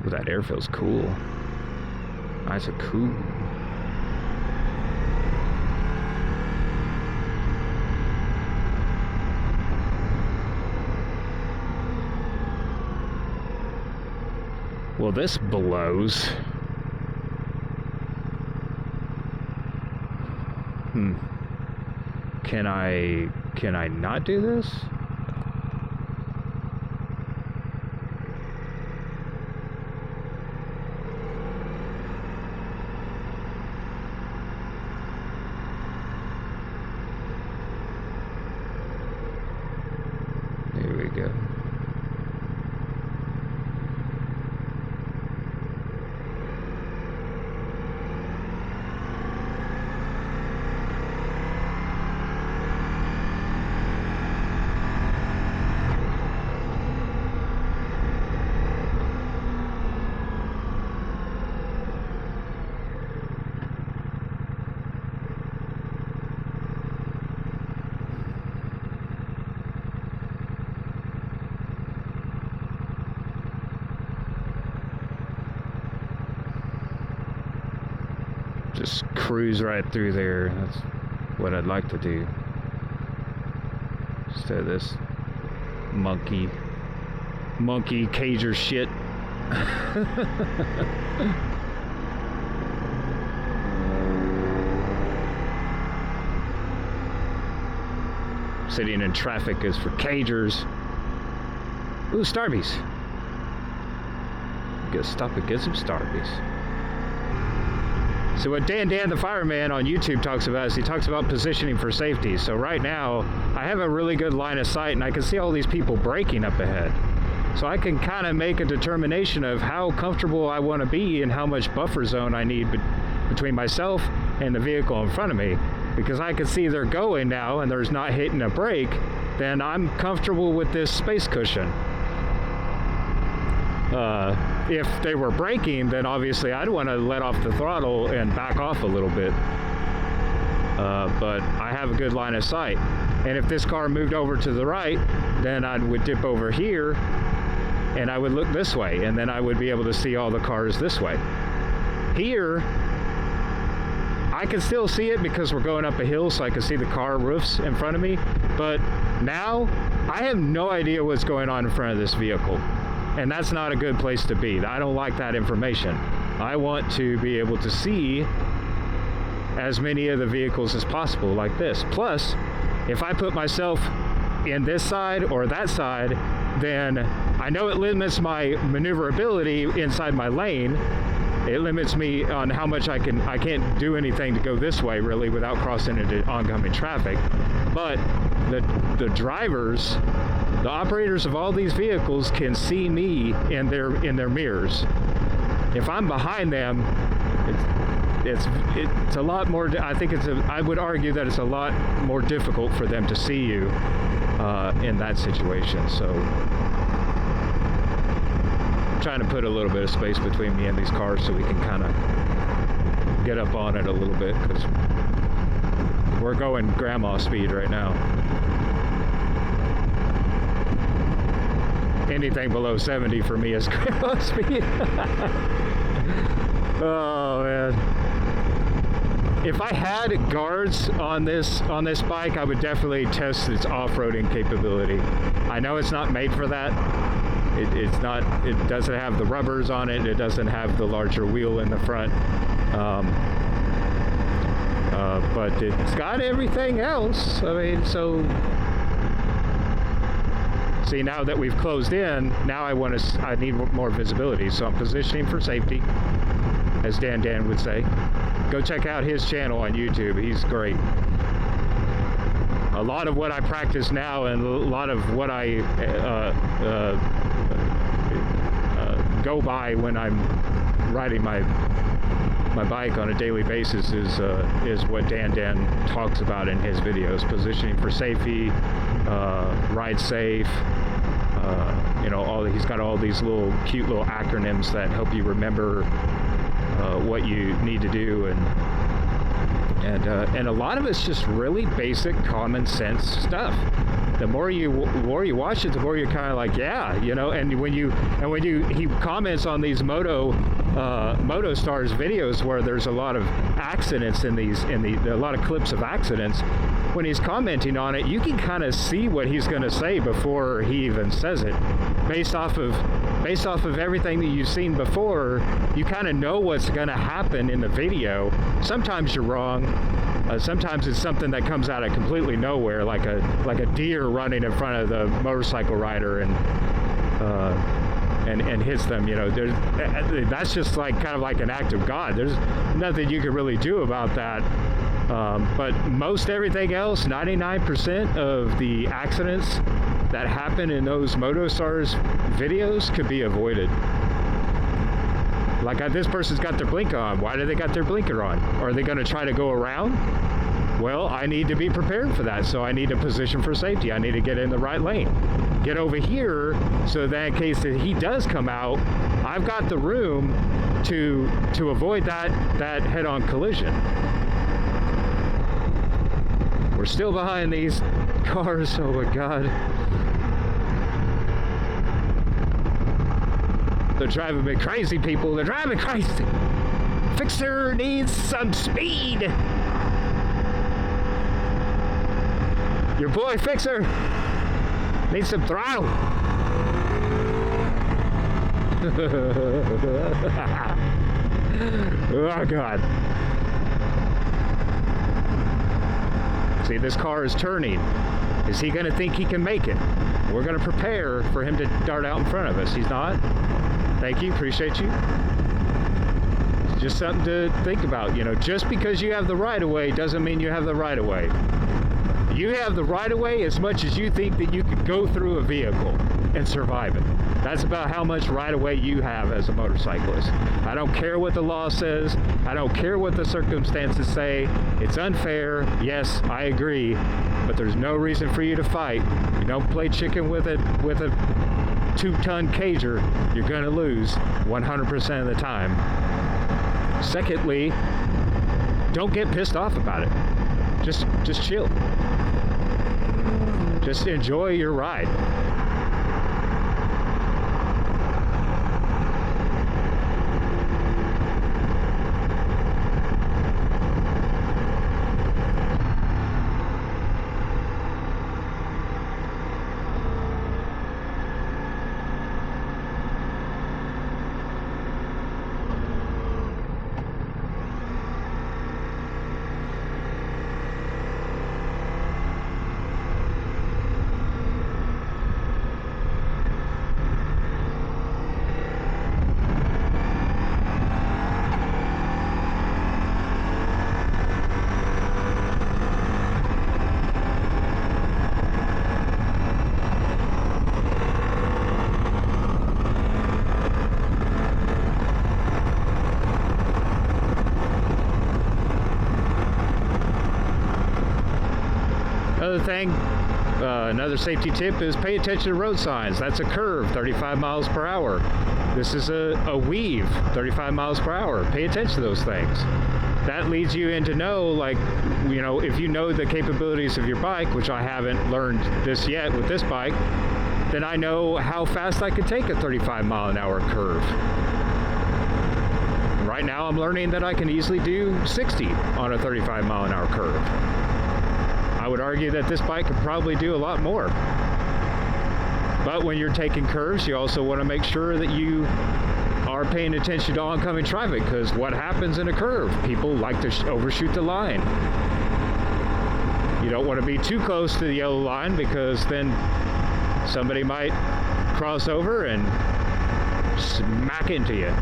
Ooh, that air feels cool. Nice and cool. Well, this blows. Can I not do this? There we go. Just cruise right through there. That's what I'd like to do. Instead of this monkey cager shit. Sitting in traffic is for cagers. Ooh, Starbies. Gotta stop and get some Starbies. So what Dan the Fireman on YouTube talks about is he talks about positioning for safety. So right now, I have a really good line of sight and I can see all these people braking up ahead. So I can kind of make a determination of how comfortable I want to be and how much buffer zone I need between myself and the vehicle in front of me. Because I can see they're going now and there's not hitting a brake, then I'm comfortable with this space cushion. If they were braking, then obviously I'd want to let off the throttle and back off a little bit. But I have a good line of sight. And if this car moved over to the right, then I would dip over here and I would look this way, and then I would be able to see all the cars this way. Here, I can still see it because we're going up a hill, so I can see the car roofs in front of me. But now, I have no idea what's going on in front of this vehicle. And that's not a good place to be. I don't like that information. I want to be able to see as many of the vehicles as possible like this. Plus, if I put myself in this side or that side, then I know it limits my maneuverability inside my lane. It limits me on how much I can't do anything to go this way really without crossing into oncoming traffic. But the drivers, the operators of all these vehicles can see me in their mirrors. If I'm behind them, it's a lot more. I would argue that it's a lot more difficult for them to see you in that situation. So, I'm trying to put a little bit of space between me and these cars so we can kind of get up on it a little bit, because we're going grandma speed right now. Anything below 70 for me is grandma speed. Oh man. If I had guards on this bike, I would definitely test its off-roading capability. I know it's not made for that. It doesn't have the rubbers on it. It doesn't have the larger wheel in the front. But it's got everything else. I mean, so see, now that we've closed in, now I need more visibility. So I'm positioning for safety, as Dan would say. Go check out his channel on YouTube. He's great. A lot of what I practice now and a lot of what I go by when I'm riding my bike on a daily basis is what Dan talks about in his videos. Positioning for safety, ride safe, you know, he's got all these cute little acronyms that help you remember what you need to do, and a lot of it's just really basic common sense stuff. the more you watch it, the more you're kind of like, yeah, you know. And when he comments on these MotoStars videos where there's a lot of accidents a lot of clips of accidents. When he's commenting on it, you can kind of see what he's going to say before he even says it, based off of everything that you've seen before. You kind of know what's going to happen in the video. Sometimes you're wrong. Sometimes it's something that comes out of completely nowhere, like a deer running in front of the motorcycle rider and hits them. You know, that's just like kind of like an act of God. There's nothing you can really do about that. But most everything else, 99% of the accidents that happen in those MotoStars videos could be avoided. Like this person's got their blinker on. Why do they got their blinker on? Are they going to try to go around? Well, I need to be prepared for that. So I need a position for safety. I need to get in the right lane. Get over here so that in case that he does come out, I've got the room to avoid that head-on collision. We're still behind these cars. Oh my God. They're driving me crazy, people. They're driving crazy. Fixer needs some speed. Your boy Fixer needs some throttle. Oh God. See, this car is turning. Is he going to think he can make it? We're going to prepare for him to dart out in front of us. He's not. Thank you. Appreciate you. It's just something to think about. You know, just because you have the right-of-way doesn't mean you have the right-of-way. You have the right-of-way as much as you think that you could go through a vehicle and survive it. That's about how much right-of-way you have as a motorcyclist. I don't care what the law says. I don't care what the circumstances say. It's unfair. Yes, I agree. But there's no reason for you to fight. You don't play chicken with a 2-ton cager. You're going to lose 100% of the time. Secondly, don't get pissed off about it. Just chill. Just enjoy your ride. Another safety tip is pay attention to road signs. That's a curve, 35 miles per hour. This is a weave, 35 miles per hour. Pay attention to those things. That leads you in to know, like, you know, if you know the capabilities of your bike, which I haven't learned this yet with this bike, then I know how fast I could take a 35 mile an hour curve. Right now I'm learning that I can easily do 60 on a 35 mile an hour curve. I would argue that this bike could probably do a lot more. But when you're taking curves, you also want to make sure that you are paying attention to oncoming traffic, because what happens in a curve? People like to overshoot the line. You don't want to be too close to the yellow line, because then somebody might cross over and smack into you.